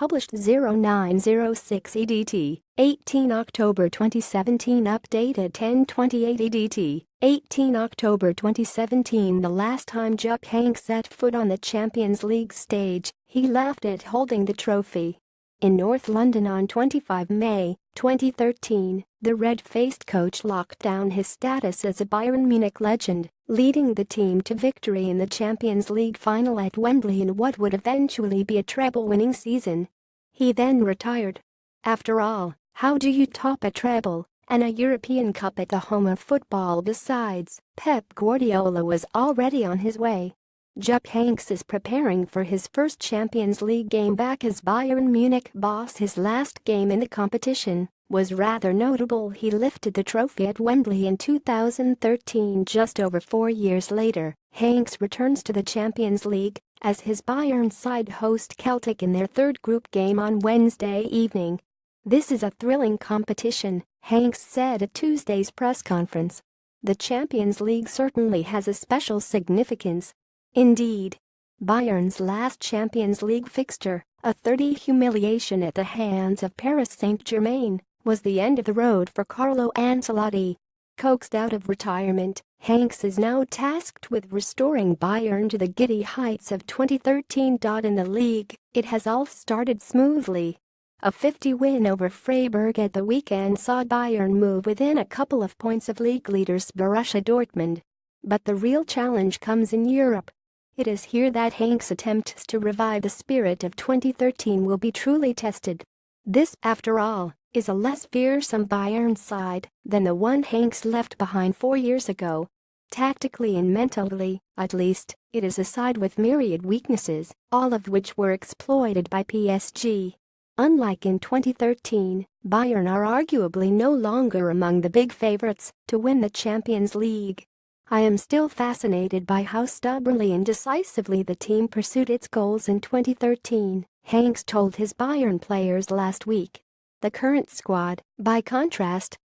published 0906 EDT, 18 October 2017 updated 1028 EDT, 18 October 2017 The last time Jupp Heynckes set foot on the Champions League stage, he laughed at holding the trophy. In North London on 25 May 2013, the red-faced coach locked down his status as a Bayern Munich legend, leading the team to victory in the Champions League final at Wembley in what would eventually be a treble-winning season. He then retired. After all, how do you top a treble and a European Cup at the home of football? Besides, Pep Guardiola was already on his way. Jupp Heynckes is preparing for his first Champions League game back as Bayern Munich boss. His last game in the competition was rather notable. He lifted the trophy at Wembley in 2013. Just over 4 years later, Heynckes returns to the Champions League as his Bayern side host Celtic in their third group game on Wednesday evening. "This is a thrilling competition," Heynckes said at Tuesday's press conference. "The Champions League certainly has a special significance." Indeed, Bayern's last Champions League fixture, a 30 humiliation at the hands of Paris Saint-Germain, was the end of the road for Carlo Ancelotti. Coaxed out of retirement, Heynckes is now tasked with restoring Bayern to the giddy heights of 2013. In the league, it has all started smoothly. A 50 win over Freiburg at the weekend saw Bayern move within a couple of points of league leaders Borussia Dortmund. But the real challenge comes in Europe. It is here that Heynckes' attempts to revive the spirit of 2013 will be truly tested. This, after all, is a less fearsome Bayern side than the one Heynckes left behind 4 years ago. Tactically and mentally, at least, it is a side with myriad weaknesses, all of which were exploited by PSG. Unlike in 2013, Bayern are arguably no longer among the big favorites to win the Champions League. "I am still fascinated by how stubbornly and decisively the team pursued its goals in 2013, Heynckes told his Bayern players last week. The current squad, by contrast,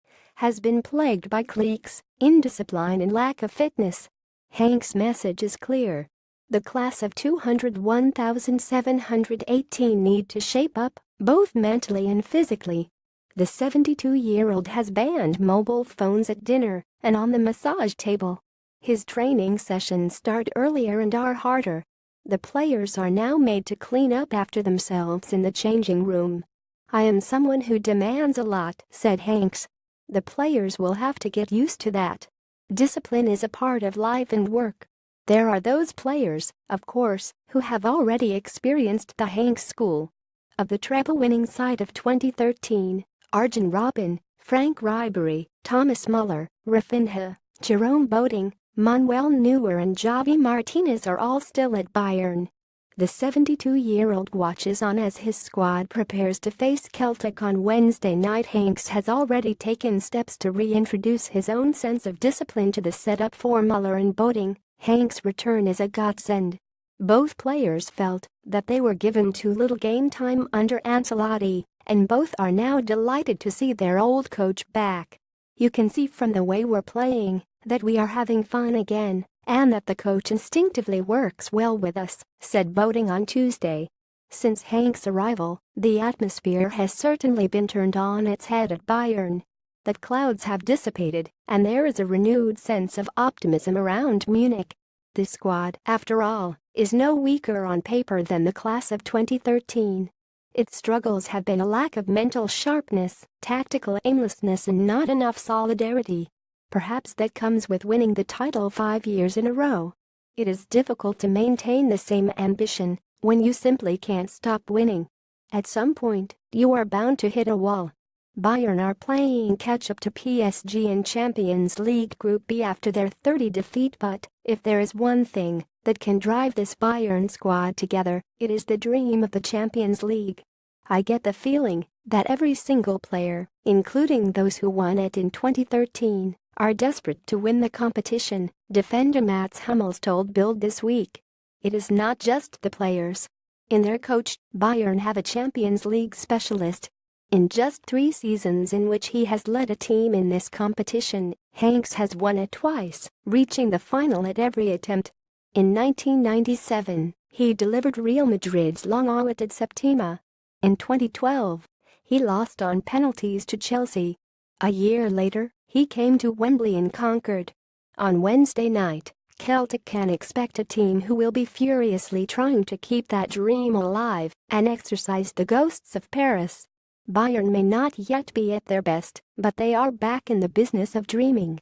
has been plagued by cliques, indiscipline and lack of fitness. Heynckes' message is clear. The class of 201,718 need to shape up, both mentally and physically." The 72-year-old has banned mobile phones at dinner and on the massage table. His training sessions start earlier and are harder. The players are now made to clean up after themselves in the changing room. "I am someone who demands a lot," said Heynckes. "The players will have to get used to that. Discipline is a part of life and work." There are those players, of course, who have already experienced the Heynckes school. Of the treble-winning side of 2013, Arjen Robben, Frank Ribery, Thomas Muller, Rafinha, Jerome Boateng, Manuel Neuer and Javi Martinez are all still at Bayern. The 72-year-old watches on as his squad prepares to face Celtic on Wednesday night. Heynckes has already taken steps to reintroduce his own sense of discipline to the setup for Muller and Boateng. Heynckes' return is a godsend. Both players felt that they were given too little game time under Ancelotti, and both are now delighted to see their old coach back. "You can see from the way we're playing that we are having fun again, and that the coach instinctively works well with us," said Boateng on Tuesday. Since Heynckes' arrival, the atmosphere has certainly been turned on its head at Bayern. The clouds have dissipated, and there is a renewed sense of optimism around Munich. The squad, after all, is no weaker on paper than the class of 2013. Its struggles have been a lack of mental sharpness, tactical aimlessness and not enough solidarity. Perhaps that comes with winning the title 5 years in a row. It is difficult to maintain the same ambition when you simply can't stop winning. At some point, you are bound to hit a wall. Bayern are playing catch-up to PSG in Champions League Group B after their 30 defeat, but if there is one thing that can drive this Bayern squad together, it is the dream of the Champions League. "I get the feeling that every single player, including those who won it in 2013, are desperate to win the competition," defender Mats Hummels told Bild this week. "It is not just the players. In their coach, Bayern have a Champions League specialist. In just 3 seasons in which he has led a team in this competition, Heynckes has won it twice, reaching the final at every attempt. In 1997, he delivered Real Madrid's long-awaited Septima. In 2012, he lost on penalties to Chelsea. A year later, he came to Wembley and conquered. On Wednesday night, Celtic can expect a team who will be furiously trying to keep that dream alive and exorcise the ghosts of Paris. Bayern may not yet be at their best, but they are back in the business of dreaming.